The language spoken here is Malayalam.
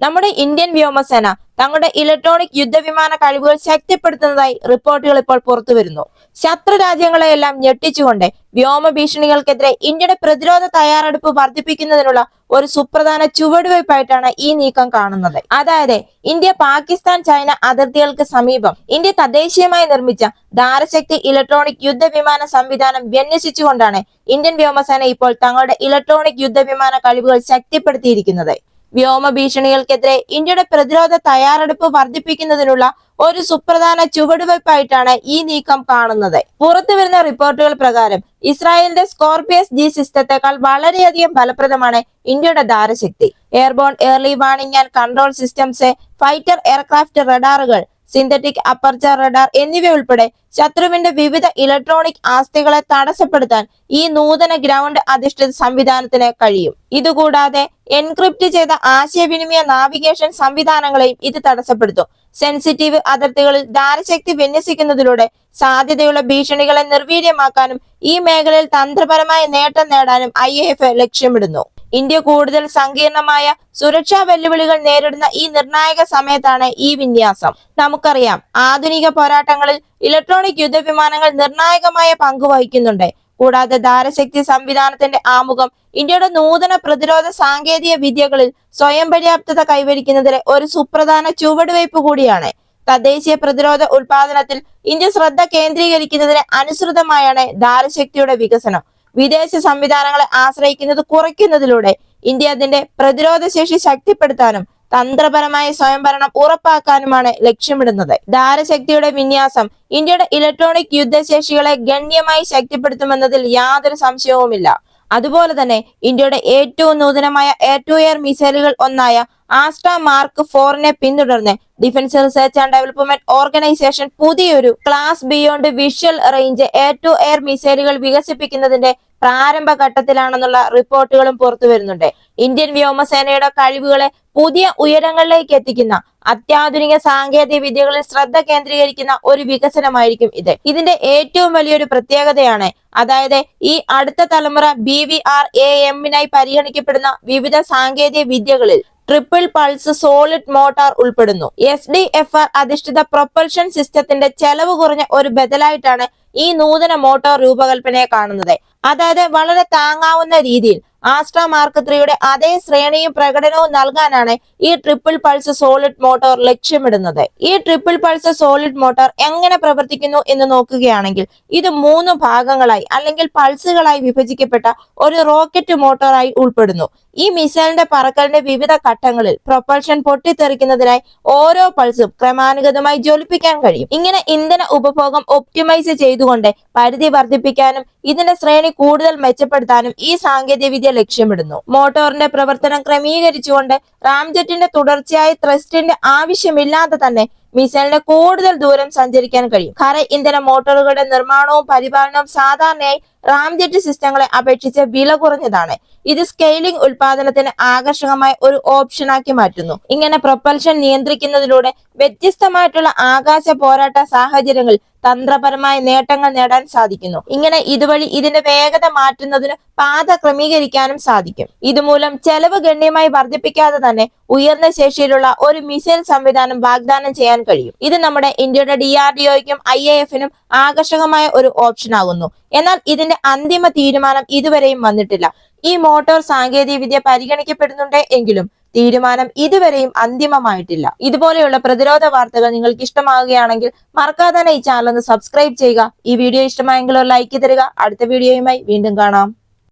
നമ്മുടെ ഇന്ത്യൻ വ്യോമസേന തങ്ങളുടെ ഇലക്ട്രോണിക് യുദ്ധവിമാന കഴിവുകൾ ശക്തിപ്പെടുത്തുന്നതായി റിപ്പോർട്ടുകൾ ഇപ്പോൾ പുറത്തുവരുന്നു. ശത്രു രാജ്യങ്ങളെയെല്ലാം ഞെട്ടിച്ചുകൊണ്ട് വ്യോമ ഭീഷണികൾക്കെതിരെ ഇന്ത്യയുടെ പ്രതിരോധ തയ്യാറെടുപ്പ് വർദ്ധിപ്പിക്കുന്നതിനുള്ള ഒരു സുപ്രധാന ചുവടുവയ്പായിട്ടാണ് ഈ നീക്കം കാണുന്നത്. അതായത് ഇന്ത്യ പാകിസ്ഥാൻ ചൈന അതിർത്തികൾക്ക് സമീപം ഇന്ത്യ തദ്ദേശീയമായി നിർമ്മിച്ച ധാരശക്തി ഇലക്ട്രോണിക് യുദ്ധവിമാന സംവിധാനം വിന്യസിച്ചുകൊണ്ടാണ് ഇന്ത്യൻ വ്യോമസേന ഇപ്പോൾ തങ്ങളുടെ ഇലക്ട്രോണിക് യുദ്ധവിമാന കഴിവുകൾ ശക്തിപ്പെടുത്തിയിരിക്കുന്നത്. വ്യോമ ഭീഷണികൾക്കെതിരെ ഇന്ത്യയുടെ പ്രതിരോധ തയ്യാറെടുപ്പ് വർദ്ധിപ്പിക്കുന്നതിനുള്ള ഒരു സുപ്രധാന ചുവടുവയ്പായിട്ടാണ് ഈ നീക്കം കാണുന്നത്. പുറത്തുവരുന്ന റിപ്പോർട്ടുകൾ പ്രകാരം ഇസ്രായേലിന്റെ സ്കോർപിയസ് ജി സിസ്റ്റത്തെക്കാൾ വളരെയധികം ഫലപ്രദമാണ് ഇന്ത്യയുടെ ധാരശക്തി. Airborne early warning and control systems, fighter aircraft റഡാറുകൾ, സിന്തറ്റിക് അപ്പർച്ചർ റഡാർ എന്നിവയുൾപ്പെടെ ശത്രുവിന്റെ വിവിധ ഇലക്ട്രോണിക് ആസ്തികളെ തടസ്സപ്പെടുത്താൻ ഈ നൂതന ഗ്രൗണ്ട് അധിഷ്ഠിത സംവിധാനത്തിന് കഴിയും. ഇതുകൂടാതെ എൻക്രിപ്റ്റ് ചെയ്ത ആശയവിനിമയ നാവിഗേഷൻ സംവിധാനങ്ങളെയും ഇത് തടസ്സപ്പെടുത്തും. സെൻസിറ്റീവ് അതിർത്തികളിൽ ധാരശക്തി വിന്യസിക്കുന്നതിലൂടെ സാധ്യതയുള്ള ഭീഷണികളെ നിർവീര്യമാക്കാനും ഈ മേഖലയിൽ തന്ത്രപരമായ നേട്ടം നേടാനും IAF ലക്ഷ്യമിടുന്നു. ഇന്ത്യ കൂടുതൽ സങ്കീർണമായ സുരക്ഷാ വെല്ലുവിളികൾ നേരിടുന്ന ഈ നിർണായക സമയത്താണ് ഈ വിന്യാസം. നമുക്കറിയാം, ആധുനിക പോരാട്ടങ്ങളിൽ ഇലക്ട്രോണിക് യുദ്ധവിമാനങ്ങൾ നിർണായകമായ പങ്ക് വഹിക്കുന്നുണ്ട്. കൂടാതെ ധാരശക്തി സംവിധാനത്തിന്റെ ആമുഖം ഇന്ത്യയുടെ നൂതന പ്രതിരോധ സാങ്കേതിക വിദ്യകളിൽ സ്വയം പര്യാപ്തത കൈവരിക്കുന്നതിലെ ഒരു സുപ്രധാന ചുവടുവയ്പ് കൂടിയാണ്. തദ്ദേശീയ പ്രതിരോധ ഉൽപാദനത്തിൽ ഇന്ത്യ ശ്രദ്ധ കേന്ദ്രീകരിക്കുന്നതിന് അനുസൃതമായാണ് ധാരശക്തിയുടെ വികസനം. വിദേശ സംവിധാനങ്ങളെ ആശ്രയിക്കുന്നത് കുറയ്ക്കുന്നതിലൂടെ ഇന്ത്യ അതിന്റെ പ്രതിരോധ ശേഷി ശക്തിപ്പെടുത്താനും തന്ത്രപരമായ സ്വയംഭരണം ഉറപ്പാക്കാനുമാണ് ലക്ഷ്യമിടുന്നത്. ധാരശക്തിയുടെ വിന്യാസം ഇന്ത്യയുടെ ഇലക്ട്രോണിക് യുദ്ധശേഷികളെ ഗണ്യമായി ശക്തിപ്പെടുത്തുമെന്നതിൽ യാതൊരു സംശയവുമില്ല. അതുപോലെ തന്നെ ഇന്ത്യയുടെ ഏറ്റവും നൂതനമായ എയർ ടു എയർ മിസൈലുകൾ ഒന്നായ ആസ്ട്ര മാർക്ക് 4നെ പിന്തുടർന്ന് defence research and development organisation പുതിയൊരു class beyond visual range air to air മിസൈലുകൾ വികസിപ്പിക്കുന്നതിന്റെ പ്രാരംഭ ഘട്ടത്തിലാണെന്നുള്ള റിപ്പോർട്ടുകളും പുറത്തു വരുന്നുണ്ട്. ഇന്ത്യൻ വ്യോമസേനയുടെ കഴിവുകളെ പുതിയ ഉയരങ്ങളിലേക്ക് എത്തിക്കുന്ന അത്യാധുനിക സാങ്കേതിക വിദ്യകളിൽ ശ്രദ്ധ കേന്ദ്രീകരിക്കുന്ന ഒരു വികസനമായിരിക്കും ഇത്. ഇതിന്റെ ഏറ്റവും വലിയൊരു പ്രത്യേകതയാണ്, അതായത് ഈ അടുത്ത തലമുറ BVR-AM-നായി പരിഗണിക്കപ്പെടുന്ന വിവിധ സാങ്കേതിക വിദ്യകളിൽ ട്രിപ്പിൾ പൾസ് സോളിഡ് മോട്ടാർ ഉൾപ്പെടുന്നു. SDFR അധിഷ്ഠിത പ്രൊപ്പൽഷൻ സിസ്റ്റത്തിന്റെ ചെലവ് കുറഞ്ഞ ഒരു ബദലായിട്ടാണ് ഈ നൂതന മോട്ടോർ രൂപകൽപ്പനയെ കാണുന്നത്. അതായത് വളരെ താങ്ങാവുന്ന രീതിയിൽ ആസ്ട്ര മാർക്ക് 3യുടെ അതേ ശ്രേണിയും പ്രകടനവും നൽകാനാണ് ഈ ട്രിപ്പിൾ പൾസ് സോളിഡ് മോട്ടോർ ലക്ഷ്യമിടുന്നത്. ഈ ട്രിപ്പിൾ പൾസ് സോളിഡ് മോട്ടോർ എങ്ങനെ പ്രവർത്തിക്കുന്നു എന്ന് നോക്കുകയാണെങ്കിൽ, ഇത് 3 ഭാഗങ്ങളായി അല്ലെങ്കിൽ പൾസുകളായി വിഭജിക്കപ്പെട്ട ഒരു റോക്കറ്റ് മോട്ടോറായി ഉൾപ്പെടുന്നു. ഈ മിസൈലിന്റെ പറക്കലിന്റെ വിവിധ ഘട്ടങ്ങളിൽ പ്രൊപ്പൽഷൻ പൊട്ടിത്തെറിക്കുന്നതിനായി ഓരോ പൾസും ക്രമാനുഗതമായി ജ്വലിപ്പിക്കാൻ കഴിയും. ഇങ്ങനെ ഇന്ധന ഉപഭോഗം ഒപ്റ്റിമൈസ് ചെയ്തുകൊണ്ട് പരിധി വർദ്ധിപ്പിക്കാനും ഇതിന്റെ ശ്രേണി കൂടുതൽ മെച്ചപ്പെടുത്താനും ഈ സാങ്കേതിക വിദ്യ ലക്ഷ്യമിടുന്നു. മോട്ടോറിന്റെ പ്രവർത്തനം ക്രമീകരിച്ചുകൊണ്ട് റാംജെറ്റിന്റെ തുടർച്ചയായ ത്രസ്റ്റിന്റെ ആവശ്യമില്ലാതെ തന്നെ മിസൈലിന് കൂടുതൽ ദൂരം സഞ്ചരിക്കാൻ കഴിയും. കര ഇന്ധന മോട്ടോറുകളുടെ നിർമ്മാണവും പരിപാലനവും സാധാരണയായി റാംജെറ്റ് സിസ്റ്റങ്ങളെ അപേക്ഷിച്ച് വില കുറഞ്ഞതാണ്. ഇത് സ്കെയിലിംഗ് ഉൽപാദനത്തിന് ആകർഷകമായ ഒരു ഓപ്ഷനാക്കി മാറ്റുന്നു. ഇങ്ങനെ പ്രൊപ്പൽഷൻ നിയന്ത്രിക്കുന്നതിലൂടെ വ്യത്യസ്തമായിട്ടുള്ള ആകാശ പോരാട്ട സാഹചര്യങ്ങളിൽ തന്ത്രപരമായ നേട്ടങ്ങൾ നേടാൻ സാധിക്കുന്നു. ഇങ്ങനെ ഇതുവഴി ഇതിന്റെ വേഗത മാറ്റുന്നതിന് പാത ക്രമീകരിക്കാനും സാധിക്കും. ഇതുമൂലം ചെലവ് ഗണ്യമായി വർദ്ധിപ്പിക്കാതെ തന്നെ ഉയർന്ന ശേഷിയിലുള്ള ഒരു മിസൈൽ സംവിധാനം വാഗ്ദാനം ചെയ്യാൻ കഴിയും. ഇത് നമ്മുടെ ഇന്ത്യയുടെ DRDOയ്ക്കും IAFനും ആകർഷകമായ ഒരു ഓപ്ഷൻ ആകുന്നു. എന്നാൽ ഇതിന്റെ അന്തിമ തീരുമാനം ഇതുവരെയും വന്നിട്ടില്ല. ഈ മോട്ടോർ സാങ്കേതിക വിദ്യ പരിഗണിക്കപ്പെടുന്നുണ്ട് എങ്കിലും തീരുമാനം ഇതുവരെയും അന്തിമമായിട്ടില്ല. ഇതുപോലെയുള്ള പ്രതിരോധ വാർത്തകൾ നിങ്ങൾക്ക് ഇഷ്ടമാവുകയാണെങ്കിൽ മറക്കാതെ തന്നെ ഈ ചാനൽ ഒന്ന് സബ്സ്ക്രൈബ് ചെയ്യുക. ഈ വീഡിയോ ഇഷ്ടമായെങ്കിൽ ഒരു ലൈക്ക് തരിക. അടുത്ത വീഡിയോയുമായി വീണ്ടും കാണാം.